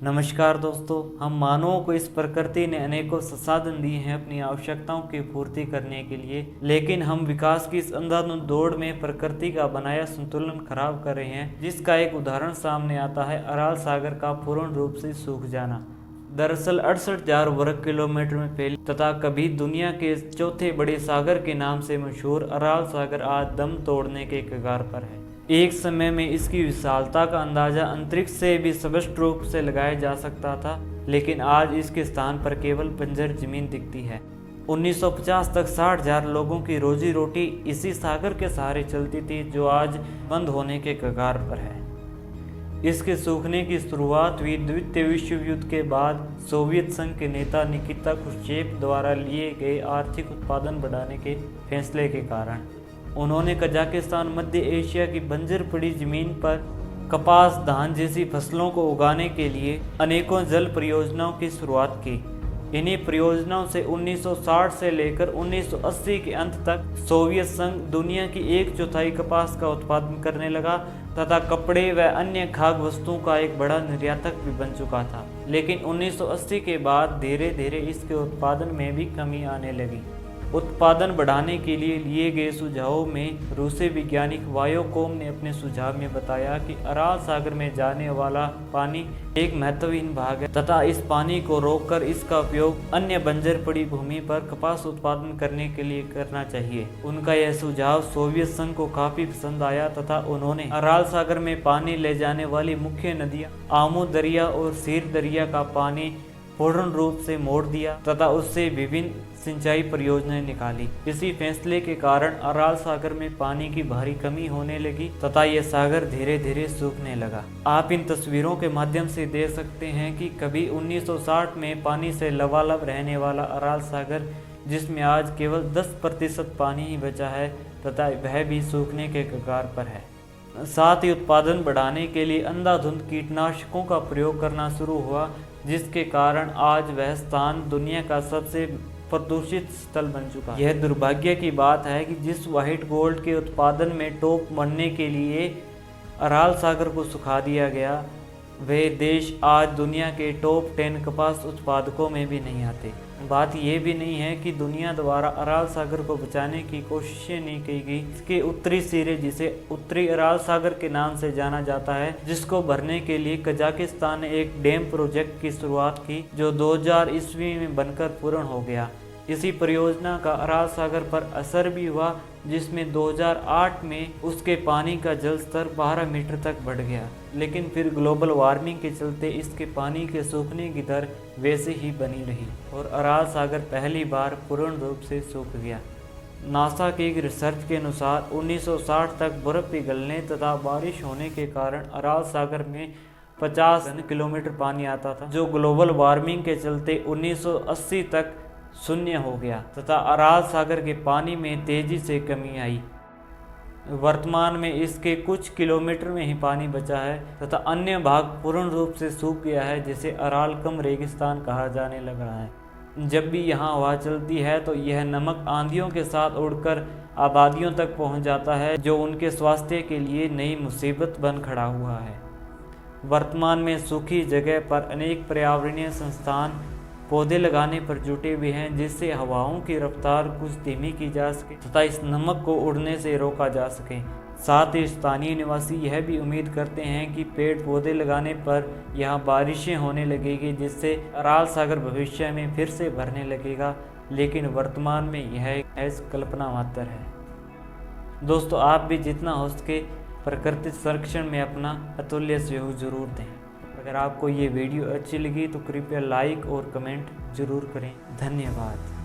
नमस्कार दोस्तों, हम मानवों को इस प्रकृति ने अनेकों संसाधन दिए हैं अपनी आवश्यकताओं की पूर्ति करने के लिए, लेकिन हम विकास की इस अंधाधुंध दौड़ में प्रकृति का बनाया संतुलन खराब कर रहे हैं, जिसका एक उदाहरण सामने आता है अराल सागर का पूर्ण रूप से सूख जाना। दरअसल 68,000 वर्ग किलोमीटर में फैली तथा कभी दुनिया के चौथे बड़े सागर के नाम से मशहूर अराल सागर आज दम तोड़ने के कगार पर है। एक समय में इसकी विशालता का अंदाजा अंतरिक्ष से भी स्पष्ट रूप से लगाया जा सकता था, लेकिन आज इसके स्थान पर केवल बंजर जमीन दिखती है। 1950 तक 60,000 लोगों की रोजी रोटी इसी सागर के सहारे चलती थी, जो आज बंद होने के कगार पर है। इसके सूखने की शुरुआत हुई द्वितीय विश्व युद्ध के बाद सोवियत संघ के नेता निकिता क्रुश्चेव द्वारा लिए गए आर्थिक उत्पादन बढ़ाने के फैसले के कारण। उन्होंने कजाकिस्तान, मध्य एशिया की बंजर पड़ी जमीन पर कपास, धान जैसी फसलों को उगाने के लिए अनेकों जल परियोजनाओं की शुरुआत की। इन्हीं परियोजनाओं से 1960 से लेकर 1980 के अंत तक सोवियत संघ दुनिया की 1/4 कपास का उत्पादन करने लगा तथा कपड़े व अन्य खाद्य वस्तुओं का एक बड़ा निर्यातक भी बन चुका था। लेकिन 1980 के बाद धीरे धीरे इसके उत्पादन में भी कमी आने लगी। उत्पादन बढ़ाने के लिए गए सुझावों में रूसी वैज्ञानिक वायोकोम ने अपने सुझाव में बताया कि अराल सागर में जाने वाला पानी एक महत्वहीन भाग है तथा इस पानी को रोककर इसका उपयोग अन्य बंजर पड़ी भूमि पर कपास उत्पादन करने के लिए करना चाहिए। उनका यह सुझाव सोवियत संघ को काफी पसंद आया तथा उन्होंने अराल सागर में पानी ले जाने वाली मुख्य नदियां आमू दरिया और सीर दरिया का पानी पूर्ण रूप से मोड़ दिया तथा उससे विभिन्न सिंचाई परियोजनाएं निकाली। इसी फैसले के कारण अराल सागर में पानी की भारी कमी होने लगी तथा यह सागर धीरे धीरे सूखने लगा। आप इन तस्वीरों के माध्यम से देख सकते हैं कि कभी 1960 में पानी से लबालब रहने वाला अराल सागर, जिसमें आज केवल 10% पानी ही बचा है तथा वह भी सूखने के कगार पर है। साथ ही उत्पादन बढ़ाने के लिए अंधाधुंध कीटनाशकों का प्रयोग करना शुरू हुआ, जिसके कारण आज वह स्थान दुनिया का सबसे प्रदूषित स्थल बन चुका है। यह दुर्भाग्य की बात है कि जिस व्हाइट गोल्ड के उत्पादन में टॉप बनने के लिए अराल सागर को सुखा दिया गया, वे देश आज दुनिया के टॉप 10 कपास उत्पादकों में भी नहीं आते। बात यह भी नहीं है कि दुनिया द्वारा अराल सागर को बचाने की कोशिशें नहीं की गई। इसके उत्तरी सिरे, जिसे उत्तरी अराल सागर के नाम से जाना जाता है, जिसको भरने के लिए कजाकिस्तान ने एक डैम प्रोजेक्ट की शुरुआत की, जो 2000 ईस्वी में बनकर पूर्ण हो गया। इसी परियोजना का अराल सागर पर असर भी हुआ, जिसमें 2008 में उसके पानी का जल स्तर 12 मीटर तक बढ़ गया। लेकिन फिर ग्लोबल वार्मिंग के चलते इसके पानी के सूखने की दर वैसे ही बनी रही और अराल सागर पहली बार पूर्ण रूप से सूख गया। नासा की एक रिसर्च के अनुसार 1960 तक बर्फ पिघलने तथा बारिश होने के कारण अराल सागर में 50 किलोमीटर पानी आता था, जो ग्लोबल वार्मिंग के चलते 1980 तक शून्य हो गया तथा अराल सागर के पानी में तेजी से कमी आई। वर्तमान में इसके कुछ किलोमीटर में ही पानी बचा है तथा अन्य भाग पूर्ण रूप से सूख गया है, जिसे अरालकम रेगिस्तान कहा जाने लगा है। जब भी यहाँ हवा चलती है तो यह नमक आंधियों के साथ उड़कर आबादियों तक पहुँच जाता है, जो उनके स्वास्थ्य के लिए नई मुसीबत बन खड़ा हुआ है। वर्तमान में सूखी जगह पर अनेक पर्यावरणीय संस्थान पौधे लगाने पर जुटे हुए हैं, जिससे हवाओं की रफ्तार कुछ धीमी की जा सके तथा इस नमक को उड़ने से रोका जा सके। साथ ही स्थानीय निवासी यह भी उम्मीद करते हैं कि पेड़ पौधे लगाने पर यहाँ बारिशें होने लगेगी, जिससे अराल सागर भविष्य में फिर से भरने लगेगा, लेकिन वर्तमान में यह एक कल्पना मात्र है। दोस्तों, आप भी जितना हो सके प्रकृति संरक्षण में अपना अतुल्य सहयोग जरूर दें। अगर आपको ये वीडियो अच्छी लगी तो कृपया लाइक और कमेंट जरूर करें। धन्यवाद।